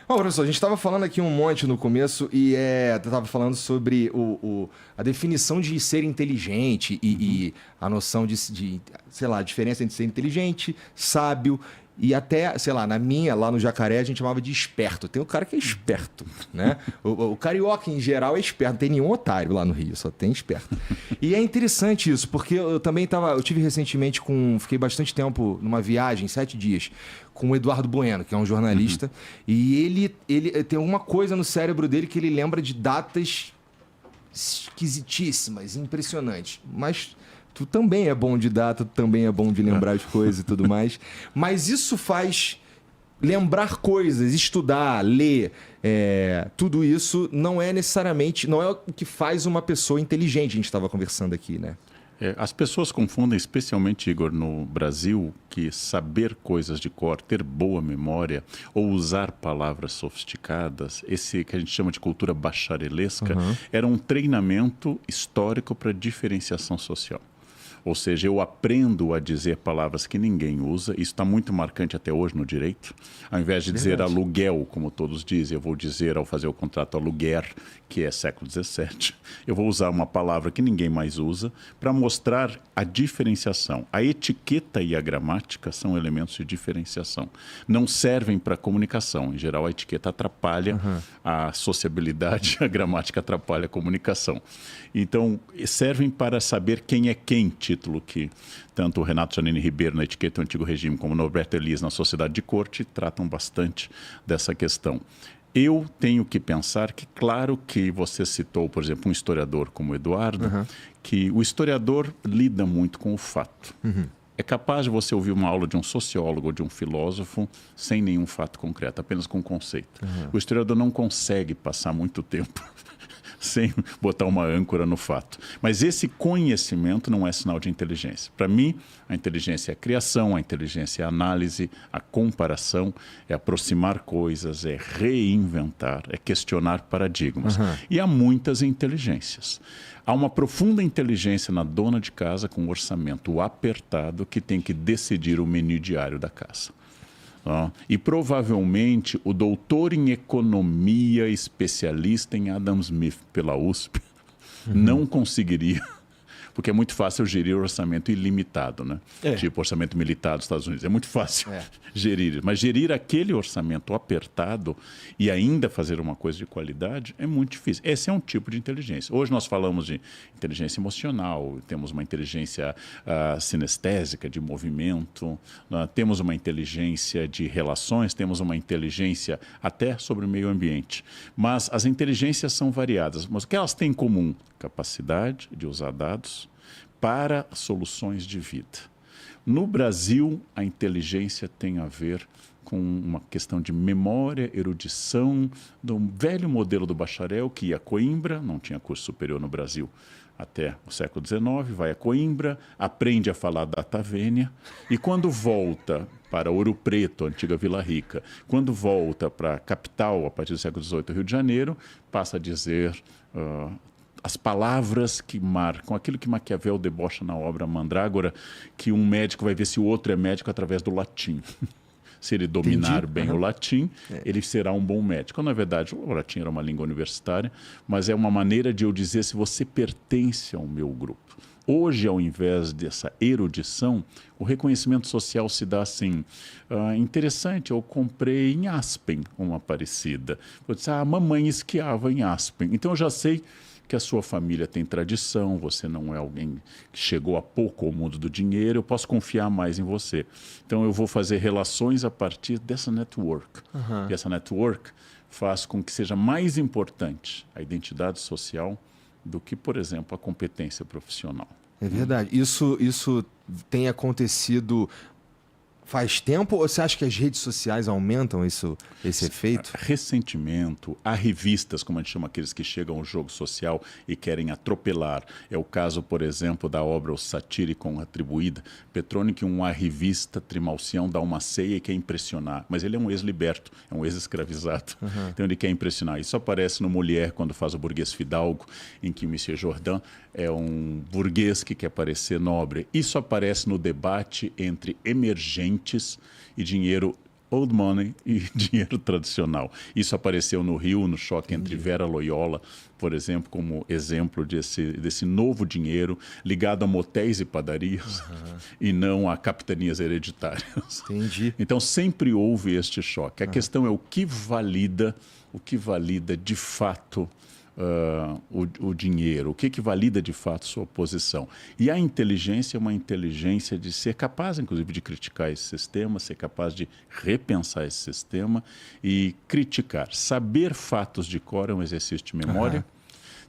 Bom, professor, a gente estava falando aqui um monte no começo e estava falando sobre a definição de ser inteligente e a noção sei lá, a diferença entre ser inteligente, sábio e até, sei lá, lá no Jacaré, a gente chamava de esperto. Tem o cara que é esperto, né? O carioca, em geral, é esperto. Não tem nenhum otário lá no Rio, só tem esperto. E é interessante isso, porque eu também eu tive recentemente fiquei bastante tempo numa viagem, 7 dias, com o Eduardo Bueno, que é um jornalista, e ele tem alguma coisa no cérebro dele que ele lembra de datas esquisitíssimas, impressionantes. Mas tu também é bom de data, tu também é bom de lembrar as coisas e tudo mais. Mas isso faz lembrar coisas, estudar, ler, tudo isso não é o que faz uma pessoa inteligente, a gente estava conversando aqui, né? As pessoas confundem, especialmente, Igor, no Brasil, que saber coisas de cor, ter boa memória ou usar palavras sofisticadas, esse que a gente chama de cultura bacharelesca, era um treinamento histórico para diferenciação social. Ou seja, eu aprendo a dizer palavras que ninguém usa. Isso está muito marcante até hoje no direito. Ao invés de dizer aluguel, como todos dizem, eu vou dizer, ao fazer o contrato, aluguer, que é século XVII. Eu vou usar uma palavra que ninguém mais usa para mostrar a diferenciação. A etiqueta e a gramática são elementos de diferenciação. Não servem para comunicação. Em geral, a etiqueta atrapalha a sociabilidade, a gramática atrapalha a comunicação. Então, servem para saber quem é quem, título que tanto o Renato Janine Ribeiro na Etiqueta do Antigo Regime como o Norberto Elias na Sociedade de Corte tratam bastante dessa questão. Eu tenho que pensar que, claro que você citou, por exemplo, um historiador como o Eduardo, que o historiador lida muito com o fato. É capaz de você ouvir uma aula de um sociólogo ou de um filósofo sem nenhum fato concreto, apenas com conceito. O historiador não consegue passar muito tempo sem botar uma âncora no fato. Mas esse conhecimento não é sinal de inteligência. Para mim, a inteligência é a criação, a inteligência é a análise, a comparação, é aproximar coisas, é reinventar, é questionar paradigmas. E há muitas inteligências. Há uma profunda inteligência na dona de casa com um orçamento apertado que tem que decidir o menu diário da casa. E provavelmente o doutor em economia, especialista em Adam Smith pela USP, não conseguiria, porque é muito fácil gerir orçamento ilimitado, né? Tipo orçamento militar dos Estados Unidos. É muito fácil gerir, mas gerir aquele orçamento apertado e ainda fazer uma coisa de qualidade é muito difícil. Esse é um tipo de inteligência. Hoje nós falamos de inteligência emocional, temos uma inteligência sinestésica, de movimento, temos uma inteligência de relações, temos uma inteligência até sobre o meio ambiente. Mas as inteligências são variadas. Mas o que elas têm em comum? Capacidade de usar dados para soluções de vida. No Brasil, a inteligência tem a ver com uma questão de memória, erudição, do velho modelo do bacharel que ia a Coimbra, não tinha curso superior no Brasil até o século XIX, vai a Coimbra, aprende a falar data vênia e quando volta para Ouro Preto, antiga Vila Rica, quando volta para a capital, a partir do século XVIII, Rio de Janeiro, passa a dizer as palavras que marcam, aquilo que Maquiavel debocha na obra Mandrágora, que um médico vai ver se o outro é médico através do latim. Se ele dominar bem o latim, ele será um bom médico. Na verdade, o latim era uma língua universitária, mas é uma maneira de eu dizer se você pertence ao meu grupo. Hoje, ao invés dessa erudição, o reconhecimento social se dá assim. Interessante, eu comprei em Aspen uma parecida. Eu disse, a mamãe esquiava em Aspen. Então, eu já sei que a sua família tem tradição, você não é alguém que chegou há pouco ao mundo do dinheiro, eu posso confiar mais em você. Então, eu vou fazer relações a partir dessa network. E essa network faz com que seja mais importante a identidade social do que, por exemplo, a competência profissional. É verdade. Isso tem acontecido faz tempo ou você acha que as redes sociais aumentam esse efeito? Ressentimento, há revistas, como a gente chama aqueles que chegam ao jogo social e querem atropelar. É o caso, por exemplo, da obra O Satíricon Atribuída. Petrônico, uma revista, Trimalcião, dá uma ceia e quer impressionar. Mas ele é um ex-liberto, é um ex-escravizado. Então ele quer impressionar. Isso aparece no Molière, quando faz o Burguês Fidalgo, em que Monsieur Jourdain é um burguês que quer parecer nobre. Isso aparece no debate entre emergentes e dinheiro old money e dinheiro tradicional. Isso apareceu no Rio, no choque entre Vera Loyola, por exemplo, como exemplo desse novo dinheiro ligado a motéis e padarias e não a capitanias hereditárias. Entendi. Então sempre houve este choque. A questão é o que valida de fato o dinheiro, o que valida de fato sua posição. E a inteligência é uma inteligência de ser capaz, inclusive, de criticar esse sistema, ser capaz de repensar esse sistema e criticar. Saber fatos de cor é um exercício de memória.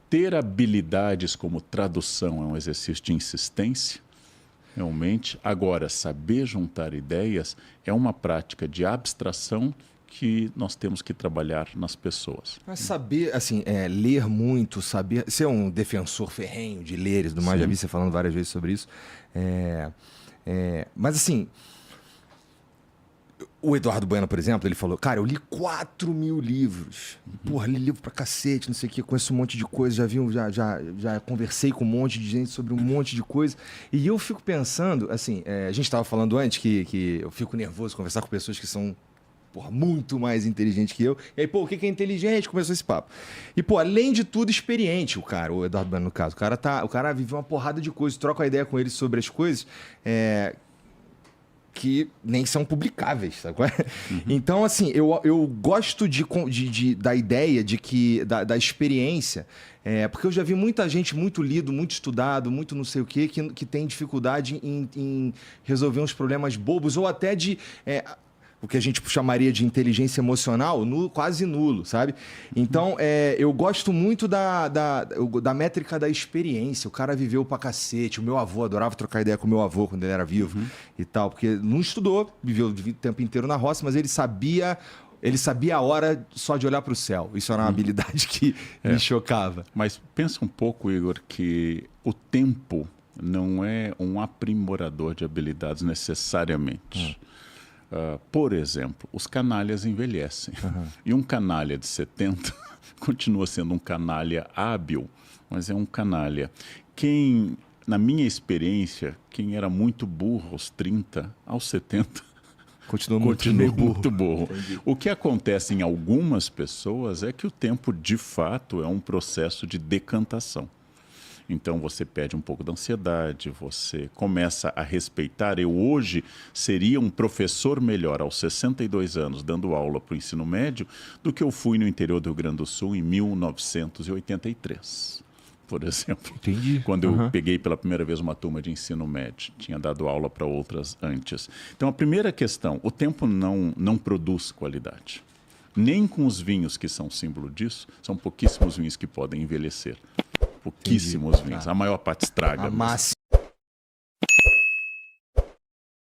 Ter habilidades como tradução é um exercício de insistência, realmente. Agora, saber juntar ideias é uma prática de abstração que nós temos que trabalhar nas pessoas. Mas saber, assim, ler muito, saber... Você é um defensor ferrenho de ler e tudo mais, já vi você falando várias vezes sobre isso. Mas, assim, o Eduardo Bueno, por exemplo, ele falou, cara, eu li 4.000 livros. Porra, li livro pra cacete, não sei o quê, conheço um monte de coisa, já conversei com um monte de gente sobre um monte de coisa. E eu fico pensando, assim, a gente estava falando antes que eu fico nervoso conversar com pessoas que são... Porra, muito mais inteligente que eu. E aí, pô, o que é inteligente? Começou esse papo. E, pô, além de tudo, experiente, o Eduardo Bueno, no caso. O cara viveu uma porrada de coisas, troca uma ideia com ele sobre as coisas que nem são publicáveis, sabe? Então, assim, eu gosto da ideia de que, da experiência, porque eu já vi muita gente muito lido, muito estudado, muito não sei o quê, que tem dificuldade em resolver uns problemas bobos ou até de... o que a gente chamaria de inteligência emocional, quase nulo, sabe? Então, eu gosto muito da métrica da experiência. O cara viveu pra cacete. O meu avô, adorava trocar ideia com o meu avô quando ele era vivo e tal, porque não estudou, viveu o tempo inteiro na roça, mas ele sabia a hora só de olhar para o céu. Isso era uma habilidade que me chocava. Mas pensa um pouco, Igor, que o tempo não é um aprimorador de habilidades necessariamente. Por exemplo, os canalhas envelhecem. E um canalha de 70 continua sendo um canalha hábil, mas é um canalha. Na minha experiência, quem era muito burro aos 30, aos 70, continua muito burro. O que acontece em algumas pessoas é que o tempo, de fato, é um processo de decantação. Então você perde um pouco da ansiedade, você começa a respeitar. Eu hoje seria um professor melhor aos 62 anos dando aula para o ensino médio do que eu fui no interior do Rio Grande do Sul em 1983, por exemplo. Entendi. Quando eu peguei pela primeira vez uma turma de ensino médio, tinha dado aula para outras antes. Então a primeira questão, o tempo não produz qualidade. Nem com os vinhos que são símbolo disso, são pouquíssimos vinhos que podem envelhecer. Pouquíssimos vinhos. A maior parte estraga.